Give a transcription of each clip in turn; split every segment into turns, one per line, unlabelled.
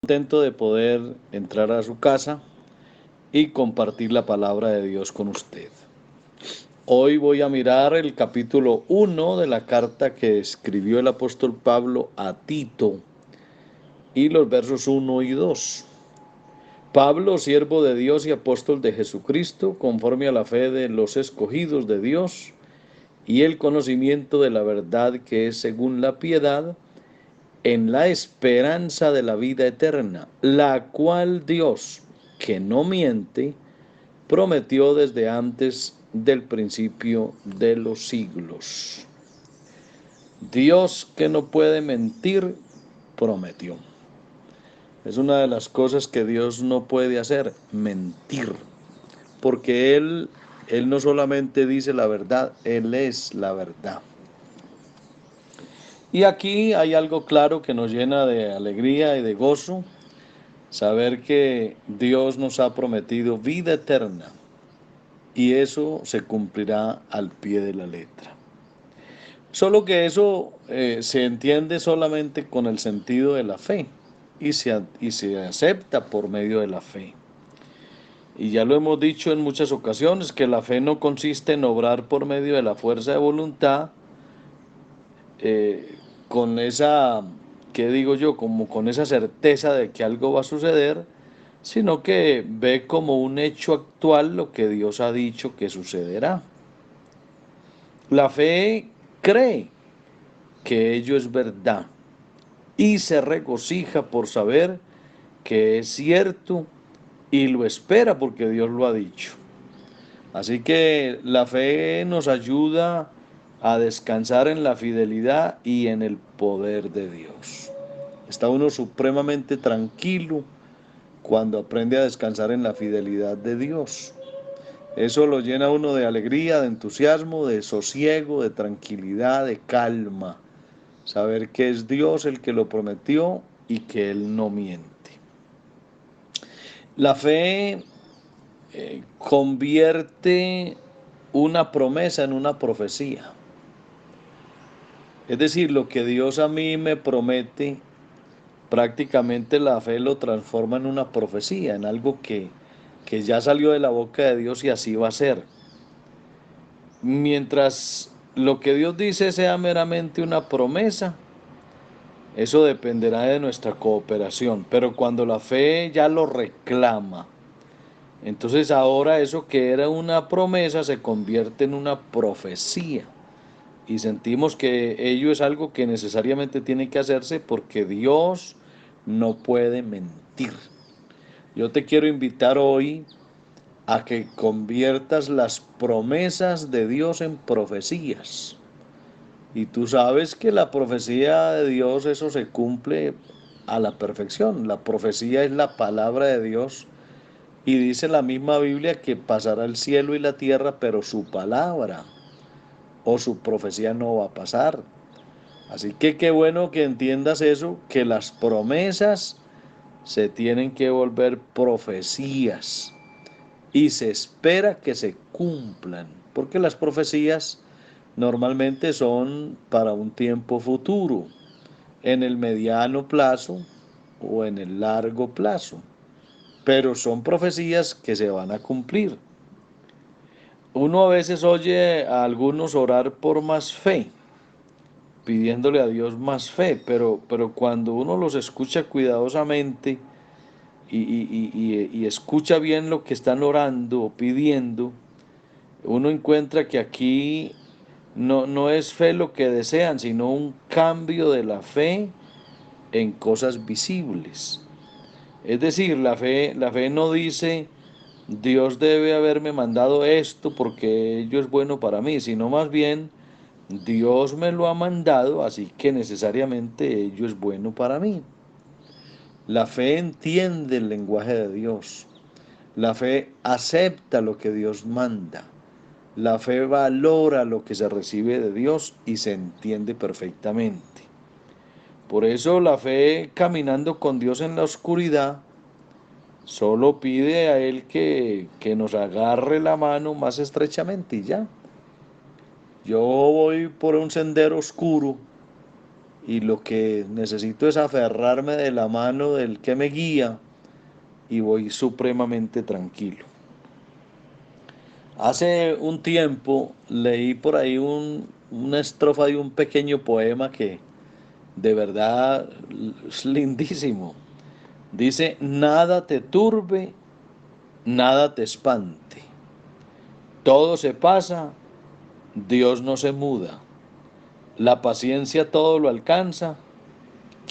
Contento de poder entrar a su casa y compartir la palabra de Dios con usted. Hoy voy a mirar el capítulo 1 de la carta que escribió el apóstol Pablo a Tito y los versos 1 y 2. Pablo, siervo de Dios y apóstol de Jesucristo, conforme a la fe de los escogidos de Dios y el conocimiento de la verdad que es según la piedad, en la esperanza de la vida eterna, la cual Dios, que no miente, prometió desde antes del principio de los siglos. Dios, que no puede mentir, prometió. Es una de las cosas que Dios no puede hacer, mentir, porque Él no solamente dice la verdad, Él es la verdad. Y aquí hay algo claro que nos llena de alegría y de gozo, saber que Dios nos ha prometido vida eterna y eso se cumplirá al pie de la letra. Solo que eso se entiende solamente con el sentido de la fe y se acepta por medio de la fe. Y ya lo hemos dicho en muchas ocasiones que la fe no consiste en obrar por medio de la fuerza de voluntad, eh, con esa, ¿qué digo yo? Como con esa certeza de que algo va a suceder, sino que ve como un hecho actual lo que Dios ha dicho que sucederá. La fe cree que ello es verdad y se regocija por saber que es cierto y lo espera porque Dios lo ha dicho. Así que la fe nos ayuda a descansar en la fidelidad y en el poder de Dios. Está uno supremamente tranquilo cuando aprende a descansar en la fidelidad de Dios. Eso lo llena uno de alegría, de entusiasmo, de sosiego, de tranquilidad, de calma. Saber que es Dios el que lo prometió y que Él no miente. La fe convierte una promesa en una profecía. Es decir, lo que Dios a mí me promete, prácticamente la fe lo transforma en una profecía, en algo que ya salió de la boca de Dios y así va a ser. Mientras lo que Dios dice sea meramente una promesa, eso dependerá de nuestra cooperación. Pero cuando la fe ya lo reclama, entonces ahora eso que era una promesa se convierte en una profecía. Y sentimos que ello es algo que necesariamente tiene que hacerse porque Dios no puede mentir. Yo te quiero invitar hoy a que conviertas las promesas de Dios en profecías. Y tú sabes que la profecía de Dios, eso se cumple a la perfección. La profecía es la palabra de Dios y dice la misma Biblia que pasará el cielo y la tierra, pero su palabra o su profecía no va a pasar. Así que qué bueno que entiendas eso, que las promesas se tienen que volver profecías y se espera que se cumplan, porque las profecías normalmente son para un tiempo futuro, en el mediano plazo o en el largo plazo, pero son profecías que se van a cumplir. Uno a veces oye a algunos orar por más fe, pidiéndole a Dios más fe, pero cuando uno los escucha cuidadosamente y escucha bien lo que están orando o pidiendo, uno encuentra que aquí no es fe lo que desean, sino un cambio de la fe en cosas visibles. Es decir, la fe no dice, Dios debe haberme mandado esto porque ello es bueno para mí, sino más bien, Dios me lo ha mandado, así que necesariamente ello es bueno para mí. La fe entiende el lenguaje de Dios. La fe acepta lo que Dios manda. La fe valora lo que se recibe de Dios y se entiende perfectamente. Por eso la fe caminando con Dios en la oscuridad solo pide a Él que nos agarre la mano más estrechamente y ya. Yo voy por un sendero oscuro y lo que necesito es aferrarme de la mano del que me guía y voy supremamente tranquilo. Hace un tiempo leí por ahí una estrofa de un pequeño poema que de verdad es lindísimo. Dice, nada te turbe, nada te espante. Todo se pasa, Dios no se muda. La paciencia todo lo alcanza.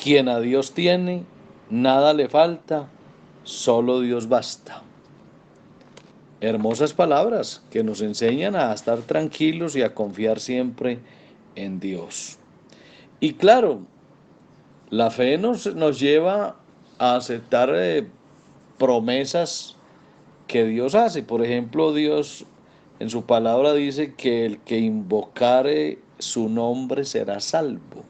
Quien a Dios tiene, nada le falta, solo Dios basta. Hermosas palabras que nos enseñan a estar tranquilos y a confiar siempre en Dios. Y claro, la fe nos lleva a aceptar promesas que Dios hace. Por ejemplo, Dios en su palabra dice que el que invocare su nombre será salvo.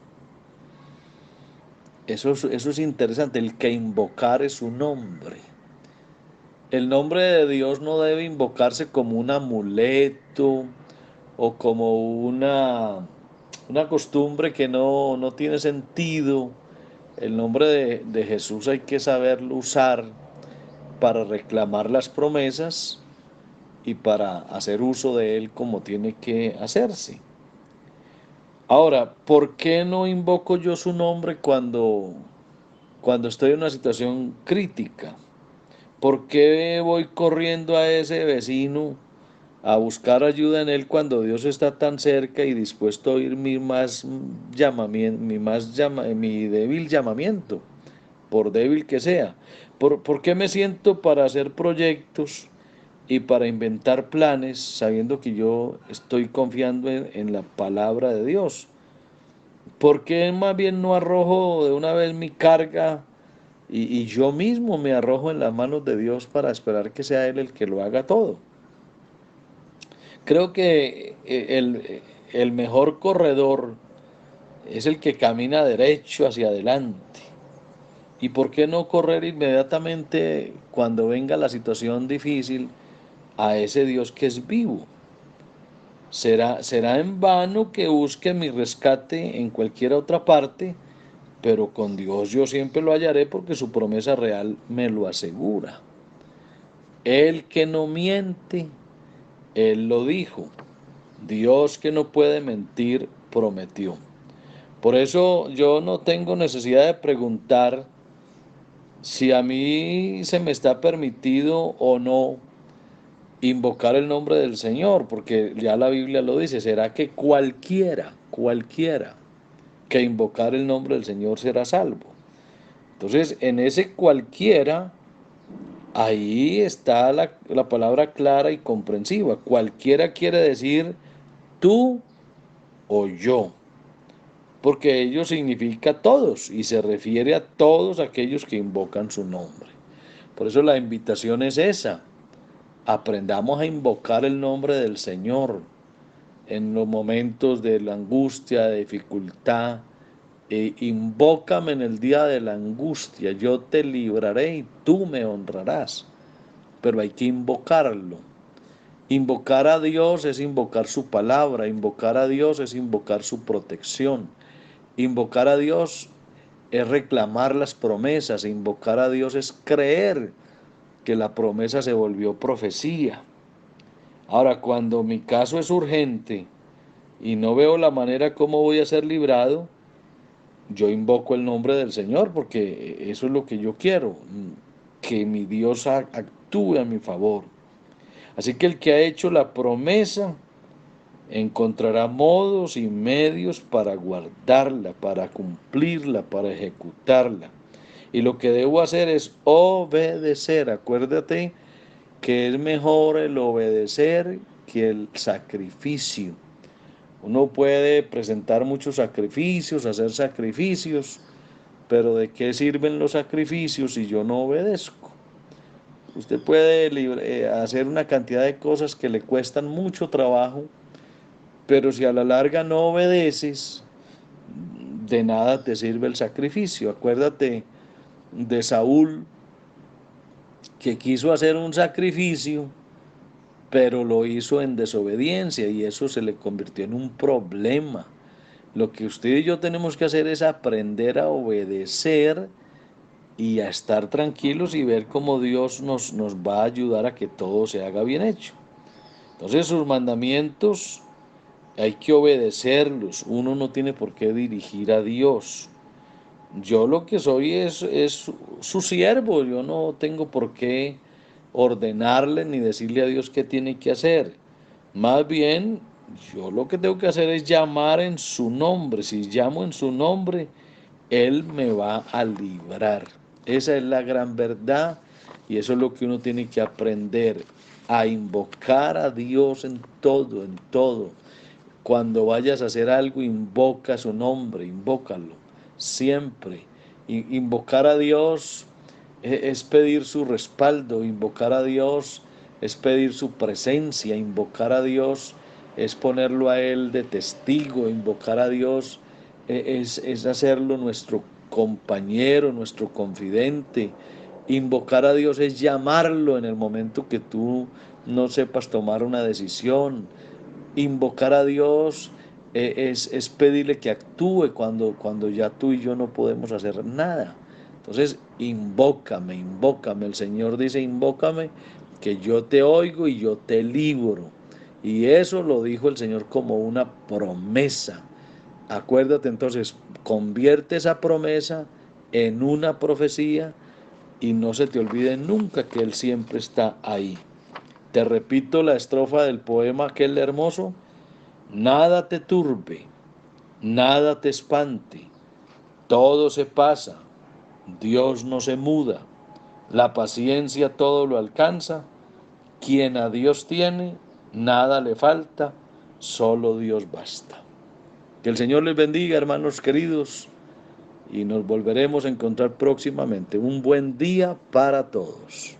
Eso es interesante, el que invocare su nombre. El nombre de Dios no debe invocarse como un amuleto o como una costumbre que no tiene sentido. El nombre de Jesús hay que saberlo usar para reclamar las promesas y para hacer uso de él como tiene que hacerse. Ahora, ¿por qué no invoco yo su nombre cuando estoy en una situación crítica? ¿Por qué voy corriendo a ese vecino a buscar ayuda en él cuando Dios está tan cerca y dispuesto a oír mi débil llamamiento, por débil que sea? ¿Por qué me siento para hacer proyectos y para inventar planes sabiendo que yo estoy confiando en la palabra de Dios? ¿Por qué más bien no arrojo de una vez mi carga y yo mismo me arrojo en las manos de Dios para esperar que sea Él el que lo haga todo? Creo que el mejor corredor es el que camina derecho hacia adelante. ¿Y por qué no correr inmediatamente cuando venga la situación difícil a ese Dios que es vivo? Será en vano que busque mi rescate en cualquier otra parte, pero con Dios yo siempre lo hallaré porque su promesa real me lo asegura. El que no miente, Él lo dijo. Dios que no puede mentir, prometió. Por eso yo no tengo necesidad de preguntar si a mí se me está permitido o no invocar el nombre del Señor, porque ya la Biblia lo dice, será que cualquiera que invocar el nombre del Señor será salvo. Entonces, en ese cualquiera, ahí está la palabra clara y comprensiva. Cualquiera quiere decir tú o yo, porque ello significa todos y se refiere a todos aquellos que invocan su nombre. Por eso la invitación es esa. Aprendamos a invocar el nombre del Señor en los momentos de la angustia, de dificultad. Invócame en el día de la angustia, yo te libraré y tú me honrarás. Pero hay que invocarlo. Invocar a Dios es invocar su palabra, invocar a Dios es invocar su protección, invocar a Dios es reclamar las promesas, invocar a Dios es creer que la promesa se volvió profecía. Ahora, cuando mi caso es urgente y no veo la manera como voy a ser librado, yo invoco el nombre del Señor porque eso es lo que yo quiero, que mi Dios actúe a mi favor. Así que el que ha hecho la promesa encontrará modos y medios para guardarla, para cumplirla, para ejecutarla. Y lo que debo hacer es obedecer. Acuérdate que es mejor el obedecer que el sacrificio. Uno puede presentar muchos sacrificios, hacer sacrificios, pero ¿de qué sirven los sacrificios si yo no obedezco? Usted puede hacer una cantidad de cosas que le cuestan mucho trabajo, pero si a la larga no obedeces, de nada te sirve el sacrificio. Acuérdate de Saúl, que quiso hacer un sacrificio, pero lo hizo en desobediencia y eso se le convirtió en un problema. Lo que usted y yo tenemos que hacer es aprender a obedecer y a estar tranquilos y ver cómo Dios nos va a ayudar a que todo se haga bien hecho. Entonces sus mandamientos hay que obedecerlos. Uno no tiene por qué dirigir a Dios. Yo lo que soy es su siervo. Yo no tengo por qué ordenarle ni decirle a Dios qué tiene que hacer. Más bien, yo lo que tengo que hacer es llamar en su nombre. Si llamo en su nombre, Él me va a librar. Esa es la gran verdad y eso es lo que uno tiene que aprender, a invocar a Dios en todo, en todo. Cuando vayas a hacer algo, invoca su nombre, invócalo, siempre. Invocar a Dios es pedir su respaldo, invocar a Dios es pedir su presencia, invocar a Dios es ponerlo a Él de testigo, invocar a Dios es hacerlo nuestro compañero, nuestro confidente. Invocar a Dios es llamarlo en el momento que tú no sepas tomar una decisión. Invocar a Dios es pedirle que actúe cuando ya tú y yo no podemos hacer nada. Entonces, invócame, invócame. El Señor dice, invócame, que yo te oigo y yo te libro. Y eso lo dijo el Señor como una promesa. Acuérdate entonces, convierte esa promesa en una profecía y no se te olvide nunca que Él siempre está ahí. Te repito la estrofa del poema aquel hermoso. Nada te turbe, nada te espante, todo se pasa, Dios no se muda, la paciencia todo lo alcanza, quien a Dios tiene, nada le falta, solo Dios basta. Que el Señor les bendiga, hermanos queridos, y nos volveremos a encontrar próximamente. Un buen día para todos.